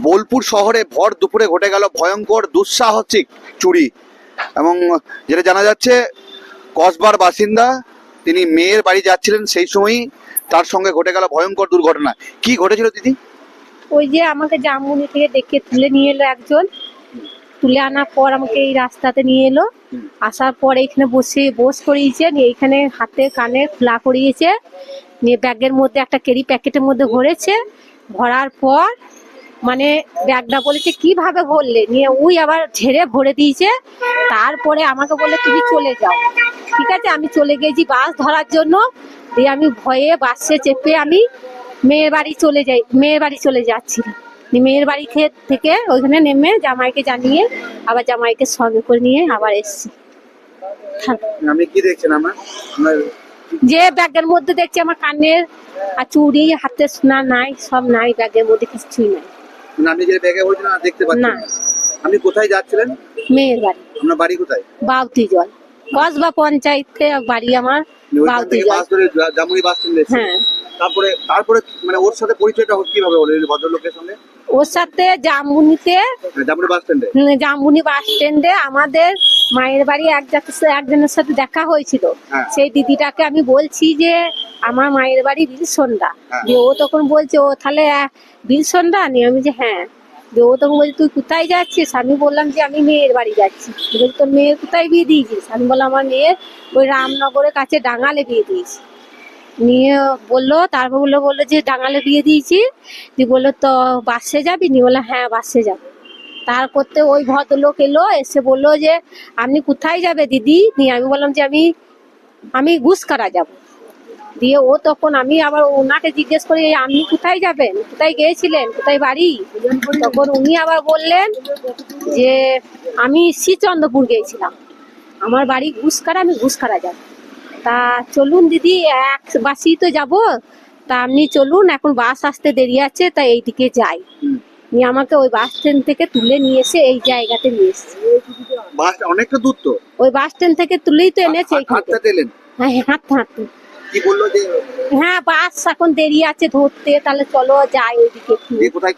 বোলপুর শহরে ভর দুপুরে ঘটে গেল ভয়ঙ্কর দুঃসাহসিক চুরি এবং যেটা জানা যাচ্ছে কসবার বাসিন্দা তিনি মেয়ের বাড়ি যাচ্ছিলেন, সেই সময়ই তার সঙ্গে ঘটে গেল ভয়ঙ্কর দুর্ঘটনা। কি ঘটেছিল দিদি? ওই যে আমাকে জামুনি থেকে ডেকে তুলে নিয়ে এলো একজন, তুলে আনার পর আমাকে এই রাস্তাতে নিয়ে এলো। আসার পর এখানে বস করিয়েছে, নিয়ে এইখানে হাতে কানে খোলা করিয়েছে, নিয়ে ব্যাগের মধ্যে একটা ক্যারি প্যাকেটের মধ্যে ভরেছে। ভরার পর মানে ব্যাগটা বলেছে কিভাবে ভরলে, নিয়ে ওই আবার ঝেড়ে ভরে দিয়েছে। তারপরে আমাকে বললে তুমি চলে যাও। ঠিক আছে, আমি চলে গেছি বাস ধরার জন্য। দিয়ে আমি ভয়ে বাসে চেপে আমি মেয়ের বাড়ি চলে যাচ্ছি। মেয়ের বাড়ি থেকে ওইখানে নেমে জামাইকে জানিয়ে আবার জামাইকে সঙ্গে করে নিয়ে আবার এসছি। আমি কি দেখছেন যে ব্যাগের মধ্যে দেখছি আমার কানের আর চুড়ি, হাতে সোনা নাই, সব নাই, ব্যাগের মধ্যে কিছুই নাই। আপনি যে ব্যাগে হয়েছে না দেখতে পাচ্ছেন না। আপনি কোথায় যাচ্ছিলেন? মেয়ের বাড়ি। আপনার বাড়ি কোথায়? বাউতি জল, কসবা পঞ্চায়েতে বাড়ি আমার। বাউতি জল। বাস ধরে জামুনি বাস স্ট্যান্ডে। হ্যাঁ। তারপরে মানে ওর সাথে পরিচয়টা কিভাবে হলো এই ভদ্রলোকের সঙ্গে? ওর সাথে জামুনি বাস স্ট্যান্ডে আমাদের মায়ের বাড়ি একজনের সাথে দেখা হয়েছিল। সেই দিদিটাকে আমি বলছি যে আমার মায়ের বাড়ি বিলসন্ডা। যে ও তখন বলছে ও তাহলে বিলসন্ডা নিয়ে, আমি যে হ্যাঁ। যে ও তখন বলছে তুই কোথায় যাচ্ছিস? আমি বললাম যে আমি মেয়ের বাড়ি যাচ্ছি। বলছি তোর মেয়ের কোথায় বিয়ে দিয়েছিস? আমি বললাম আমার মেয়ের ওই রামনগরের কাছে ডাঙ্গালে বিয়ে দিয়েছি। নিয়ে বললো, তারপর বললো যে ডাঙ্গালে বিয়ে দিয়েছি। দিয়ে বললো তো বাসে যাবি? নিয়ে বললো হ্যাঁ বাসে যাবো। তার করতে ওই ভদ্রলোক এলো, এসে বললো যে আপনি কোথায় যাবে দিদি? নিয়ে আমি বললাম যে আমি গুসকারা যাব। দিয়ে ও তখন আমি আবার ওনাকে জিজ্ঞেস করি আপনি কোথায় যাবেন, কোথায় গিয়েছিলেন, কোথায় বাড়ি? তখন উনি আবার বললেন যে আমি শ্রীচন্দ্রপুর গিয়েছিলাম, আমার বাড়ি গুসকারা, আমি গুসকারা যাব। তা চলুন দিদি এক বাসই তো যাব, তা আপনি চলুন, এখন বাস আসতে দেরি আছে, তা এইদিকে যাই। নিয়ে আমাকে ওই বাস স্ট্যান্ড থেকে তুলে নিয়ে এসে এই জায়গাতে নিয়ে এসেছে। বাস অনেকটা দূর তো? ওই বাস স্ট্যান্ড থেকে তুলেই তো এনেছে। হ্যাঁ হাঁটতে। কি বললো যে হ্যাঁ বাস এখন দেরি আছে ধরতে, তাহলে চলো যাই ওইদিকে।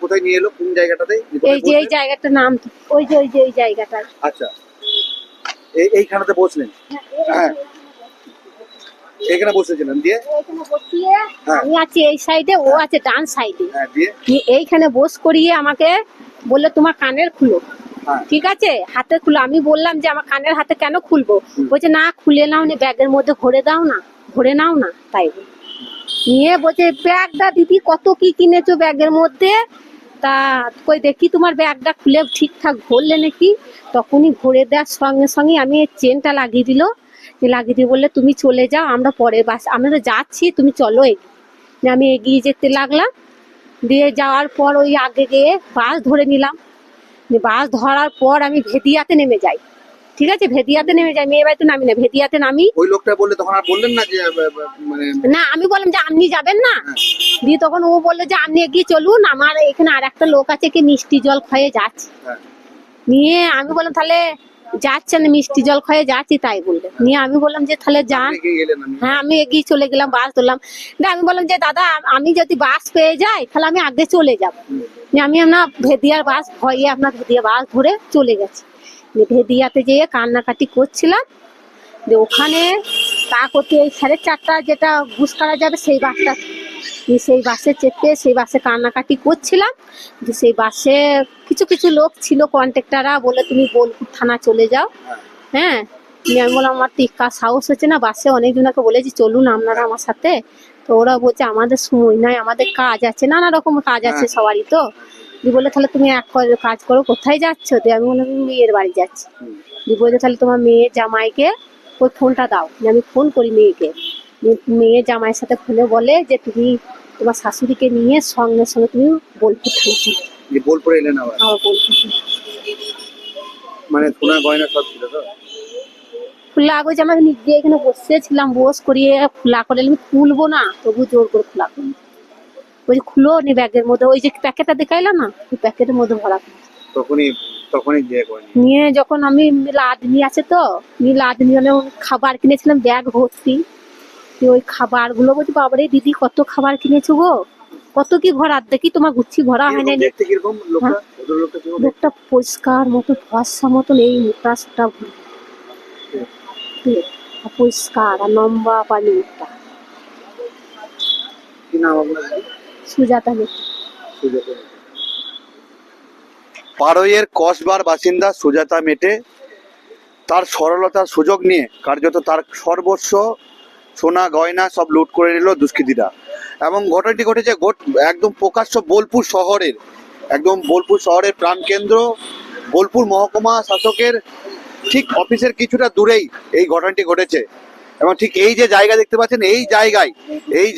কোথায় নিয়ে এলো, কোন জায়গাটাতে? এই যে এই জায়গাটার নাম ওই যে এই জায়গাটা। আচ্ছা, এইখানেতে বসলেন? হ্যাঁ, এখানে বসেছিলেন। দিয়ে এইখানে বসিয়ে আমি আছি এই সাইডে, ও আছে ডান সাইডে। দিয়ে এইখানে বস করিয়ে আমাকে বললো তোমার কানের খুলো। ঠিক আছে, হাতে খুলো। আমি বললাম যে আমার কানের হাতে কেন খুলবো? বলছে না খুলে নাও, নি ব্যাগের মধ্যে ভরে নাও না। তাই নিয়ে বলছে ব্যাগটা দিদি কত কি কিনেছো ব্যাগের মধ্যে, তা কই দেখি তোমার ব্যাগটা খুলে ঠিকঠাক ভরলে নাকি। তখনই ভরে দেওয়ার সঙ্গে সঙ্গে আমি চেনটা লাগিয়ে দিয়ে বললে তুমি চলে যাও, আমরা পরে বাস, আমরা যাচ্ছি, তুমি চলো। আমি এগিয়ে যেতে লাগলাম। দিয়ে যাওয়ার পর ওই আগে গিয়ে বাস ধরে নিলাম। বাস ধরার পর আমি ভেদিয়াতে নেমে যাই। ঠিক আছে, ভেদিয়াতে নেমে যাই, মেয়ে বাড়িতে নামি না, ভেদিয়াতে নামি। ওই লোকটা বললে তখন আর বললেন না যে মানে না, আমি বললাম যে আপনি যাবেন না। দিয়ে তখন ও বললো যে আপনি এগিয়ে চলুন, আমার এখানে আর একটা লোক আছে কি মিষ্টি জল খেয়ে যাচ্ছে। নিয়ে আমি বললাম তাহলে যাচ্ছেন মিষ্টি জল খেয়ে যাচ্ছি, তাই বললে। নিয়ে আমি বললাম যে তাহলে যান। হ্যাঁ, আমি এগিয়ে চলে গেলাম, বাস ধরলাম। আমি বললাম যে দাদা আমি যদি বাস পেয়ে যাই তাহলে আমি আগে চলে যাব। আমি আপনার ভেদিয়ার বাস ভয়ে আপনার ভেদিয়া বাস ধরে চলে গেছি। ভেদিয়াতে যেয়ে কান্নাকাটি করছিলাম। ওখানে তা করতে এই 4:30 যেটা বুস করা যাবে সেই বাসে চেপে সেই বাসে কান্নাকাটি করছিলাম। সেই বাসে কিছু লোক ছিল, কন্ট্রাক্টররা বলে তুমি বোলপুর থানা চলে যাও। হ্যাঁ, আমি বললাম আমার টিকা সাহস হচ্ছে না, বাসে অনেকজনকে বলেছি চলুন আপনারা আমার সাথে। তো ওরা বলছে আমাদের সময় নাই, আমাদের কাজ আছে, নানা রকম কাজ আছে সবারই। তো বলে তাহলে তুমি এক কাজ করো, কোথায় যাচ্ছ? দিয়ে আমি বললাম মেয়ের বাড়ি যাচ্ছি। দিয়ে বলছে তাহলে তোমার মেয়ের জামাইকে ওই ফোনটা দাও। আমি ফোন করি মেয়েকে। মেয়ে জামাইয়ের সাথে ফোনে বলে যে তুমি তোমার শাশুড়িকে নিয়ে সঙ্গে সঙ্গে তুমি বোলপুর থাকছি। বোলপুরে এলেন আবার? মানে সোনা গয়না সব ছিল তো? খোলা করে আমি নিজে এখানে বসেছিলাম, বস করিয়ে খোলা করে আমি খুলবো না, তবু জোর করে খোলা করি। ওই খুলো নি ব্যাগের মধ্যে, ওই যে প্যাকেটটা দেখাইলাম না, ওই প্যাকেটের মধ্যে ভরা। তখনই নিয়ে যখন আমি লাদনি আছে তো, লাদনি খাবার কিনেছিলাম ব্যাগ ভর্তি। ওই খাবার গুলো বলছি বাবারে দিদি কত খাবার কিনেছো গো। কত কি ভরা, দেখি তোমার গুচ্ছি ভরা হয় না। দেখতে কিরকম লোকটা? ভদ্রলোকটা কিরকম দেখতে? লোকটা পরিষ্কার মতো ফর্সা মতন, এই মোটা সোটা পরিষ্কার আর লম্বা পানি মুখটা। কি নাম আপনার? সুজাতা মিত্র। পাড়ইয়ের কসবার বাসিন্দা সুজাতা মেটে তার সরলতার সুযোগ নিয়ে কার্যত তার সর্বস্ব সোনা গয়না সব লুট করে নিল দুষ্কৃতীরা। এবং ঘটনাটি ঘটেছে একদম প্রকাশ্য বোলপুর শহরের, একদম বোলপুর শহরের প্রাণকেন্দ্র, বোলপুর মহকুমা শাসকের ঠিক অফিসের কিছুটা দূরেই এই ঘটনাটি ঘটেছে। এবং ঠিক এই যে জায়গা দেখতে পাচ্ছেন, এই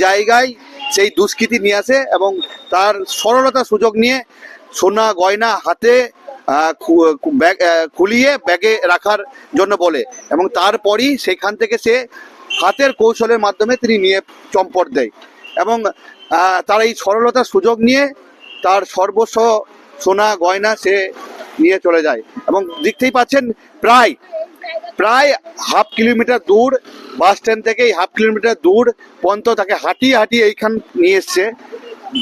জায়গায় সেই দুষ্কৃতী নিয়ে আসে এবং তার সরলতার সুযোগ নিয়ে সোনা গয়না হাতে খুলিয়ে ব্যাগে রাখার জন্য বলে, এবং তারপরই সেখান থেকে সে হাতের কৌশলের মাধ্যমে তিনি নিয়ে চম্পট দেয়। এবং তার এই সরলতার সুযোগ নিয়ে তার সর্বস্ব সোনা গয়না সে নিয়ে চলে যায়। এবং দেখতেই পাচ্ছেন প্রায় হাফ কিলোমিটার দূর, বাস স্ট্যান্ড থেকে এই হাফ কিলোমিটার দূর পর্যন্ত তাকে হাঁটিয়ে এইখান নিয়ে এসছে।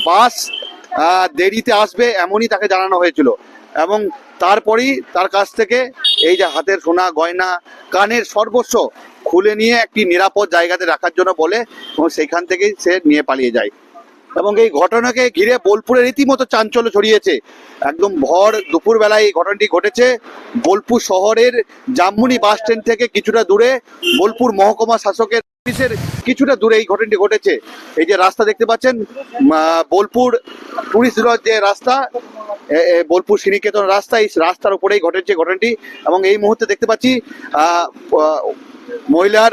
বাস দেরিতে আসবে এমনই তাকে জানানো হয়েছিল, এবং তারপরেই তার কাছ থেকে এই যে হাতের সোনা গয়না কানের সর্বস্ব খুলে নিয়ে একটি নিরাপদ জায়গাতে রাখার জন্য বলে, এবং সেইখান থেকেই সে নিয়ে পালিয়ে যায়। এবং এই ঘটনাকে ঘিরে বোলপুরে রীতিমতো চাঞ্চল্য ছড়িয়েছে। একদম ভর দুপুর বেলায় এই ঘটনাটি ঘটেছে বোলপুর শহরের জামমুনি বাস স্ট্যান্ড থেকে কিছুটা দূরে, বোলপুর মহকুমা শাসকের অফিসের কিছুটা দূরে এই ঘটনাটি ঘটেছে। এই যে রাস্তা দেখতে পাচ্ছেন, বোলপুর টুরিস্ট লজ যে রাস্তা, বোলপুর শ্রীনিকেতন রাস্তা, এই রাস্তার উপরেই ঘটেছে ঘটনাটি। এবং এই মুহূর্তে দেখতে পাচ্ছি মহিলার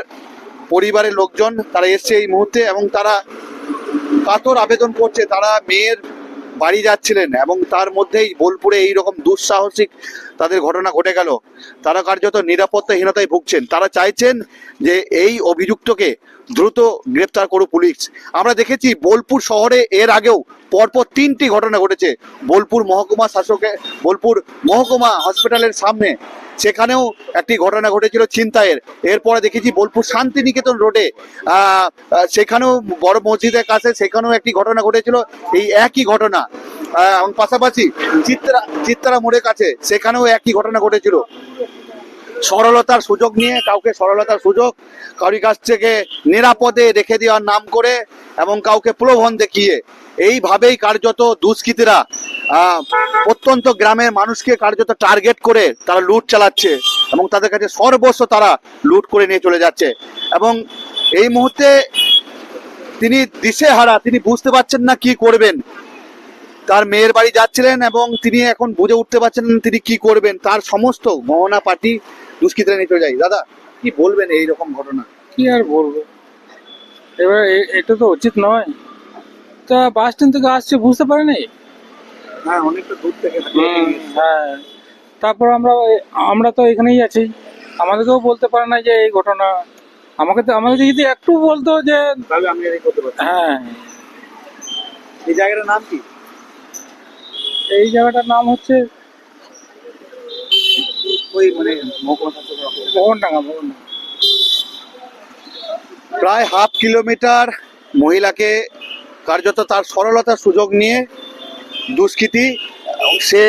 পরিবারের লোকজন তারা এসছে এই মুহূর্তে, এবং তারা কাতর আবেদন করছে। তারা মেয়ের বাড়ি যাচ্ছিলেন এবং তার মধ্যেই বোলপুরে এইরকম দুঃসাহসিক তাদের ঘটনা ঘটে গেল। তারা কার্যত নিরাপত্তাহীনতায় ভুগছেন। তারা চাইছেন যে এই অভিযুক্তকে দ্রুত গ্রেপ্তার করুক পুলিশ। আমরা দেখেছি বোলপুর শহরে এর আগেও পরপর 3টি ঘটনা ঘটেছে। বোলপুর মহকুমা হসপিটালের সামনে, সেখানেও একটি ঘটনা ঘটেছিল ছিনতাইয়ের। এরপরে দেখেছি বোলপুর শান্তিনিকেতন রোডে, সেখানেও বড় মসজিদের কাছে সেখানেও একটি ঘটনা ঘটেছিল, এই একই ঘটনা। পাশাপাশি চিত্রা মোড়ের কাছে সেখানেও একই ঘটনা ঘটেছিল। সরলতার সুযোগ নিয়ে কারোর কাছ থেকে নিরাপদে রেখে দেওয়ার নাম করে এবং কাউকে প্রলোভন দেখিয়ে এইভাবেই কার্যত দুষ্কৃতীরা প্রত্যন্ত গ্রামের মানুষকে কার্যত টার্গেট করে তারা লুট চালাচ্ছে এবং তাদের কাছে সর্বস্ব তারা লুট করে নিয়ে চলে যাচ্ছে। এবং এই মুহূর্তে তিনি দিশেহারা, তিনি বুঝতে পারছেন না কি করবেন। তার মেয়ের বাড়ি যাচ্ছিলেন এবং তিনি এখন বুঝে উঠতে পারছেন না তিনি কি করবেন। তার সমস্ত গহনা পাটি দুষ্কৃতীরা নিয়ে চলে যায়। দাদা, কি বলবেন এই রকম ঘটনা? কি আর বলবো, এবার এটা তো উচিত নয়। তা বাস স্ট্যান্ড থেকে আসছে, বুঝতে পারেনি। হ্যাঁ, অনেকটা দূর থেকে। হ্যাঁ, তারপর আমরা তো এখানেই আছি, আমাদেরকেও বলতে পারে না যে এই ঘটনা। আমাদের যদি একটু বলতো যে তাহলে আমি এই করতে পারতাম। হ্যাঁ। এই জায়গাটার নাম কি? এই জায়গাটার নাম হচ্ছে ওই মানে মহকুমা শাসকের অফিস। ভবনডাঙ্গা। প্রায় হাফ কিলোমিটার মহিলাকে কার্যত তার সরলতার সুযোগ নিয়ে দুষ্কৃতী সে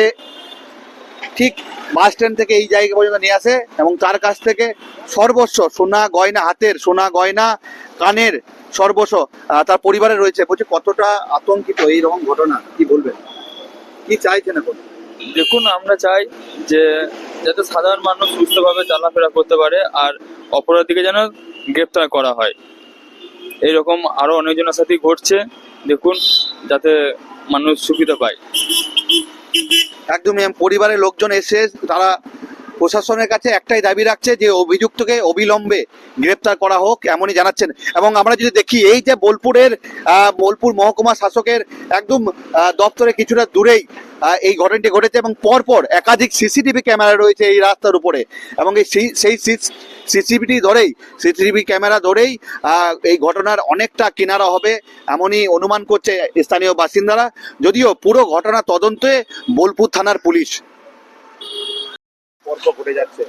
ঠিক বাস স্ট্যান্ড থেকে এই জায়গা পর্যন্ত নিয়ে আসে এবং তার কাছ থেকে সর্বস্ব সোনা গয়না, হাতের সোনা গয়না, কানের সর্বস্ব তার পরিবারে রয়েছে। বলছে কতটা আতঙ্কিত এইরকম ঘটনা, কি বলবেন, কি চাইছেন এখন? দেখুন, আমরা চাই যে যাতে সাধারণ মানুষ সুস্থভাবে চলাফেরা করতে পারে আর অপরাধীকে যেন গ্রেপ্তার করা হয়। এইরকম আরো অনেকজনের সাথেই ঘটছে, দেখুন, যাতে মানুষ সুবিধা পায়। একদমই পরিবারের লোকজন এসে তারা প্রশাসনের কাছে একটাই দাবি রাখছে যে অভিযুক্তকে অবিলম্বে গ্রেপ্তার করা হোক, এমনই জানাচ্ছেন। এবং আমরা যদি দেখি এই যে বোলপুর মহকুমা শাসকের একদম দপ্তরে কিছুটা দূরেই এই ঘটনাটি ঘটেছে এবং পরপর একাধিক সিসিটিভি ক্যামেরা রয়েছে এই রাস্তার উপরে, এবং সেই সিসিটিভি ক্যামেরা ধরেই এই ঘটনার অনেকটা কিনারা হবে এমনই অনুমান করছে স্থানীয় বাসিন্দারা। যদিও পুরো ঘটনা তদন্তে বোলপুর থানার পুলিশ। ঘটে যাচ্ছে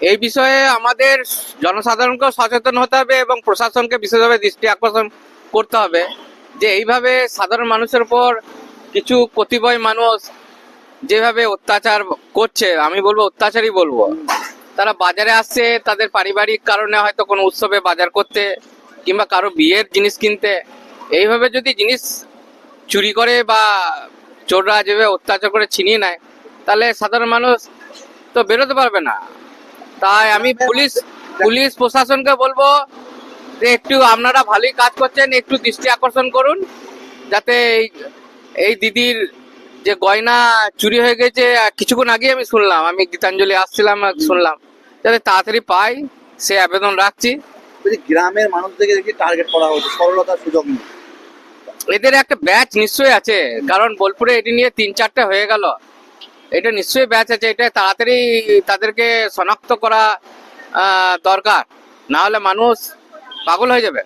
এই বিষয়ে আমাদের জনসাধারণকে সচেতন হতে হবে এবং প্রশাসনকে বিশেষভাবে দৃষ্টি আকর্ষণ করতে হবে যে এইভাবে সাধারণ মানুষের উপর কিছু কতিপয় মানুষ যেভাবে অত্যাচার করছে, আমি বলবো অত্যাচারই বলবো। তারা বাজারে আসছে তাদের পারিবারিক কারণে, হয়তো কোনো উৎসবে বাজার করতে কিংবা কারো বিয়ের জিনিস কিনতে, এইভাবে যদি জিনিস চুরি করে বা চোররা যেভাবে অত্যাচার করে ছিনিয়ে নেয়, তাহলে সাধারণ মানুষ তো বেরোতে পারবে না। তাই আমি পুলিশ প্রশাসনকে বলবো যে একটু আপনারা ভালোই কাজ করছেন, একটু দৃষ্টি আকর্ষণ করুন, যাতে এই দিদির যে গয়না চুরি হয়ে গেছে, কিছুক্ষণ আগে আমি শুনলাম, আমি গীতাঞ্জলি আসছিলাম শুনলাম, যাতে তাড়াতাড়ি পাই সে আবেদন রাখছি। বলছি গ্রামের মানুষদেরকে দেখি টার্গেট করা হচ্ছে সরলতার সুযোগ নিয়ে। এদের একটা ব্যাচ নিশ্চয়ই আছে, কারণ বোলপুরে এটি নিয়ে 3-4টে হয়ে গেল, এটা নিশ্চয়ই ব্যাচ আছে। এটা তাড়াতাড়ি তাদেরকে শনাক্ত করা দরকার, না হলে মানুষ পাগল হয়ে যাবে।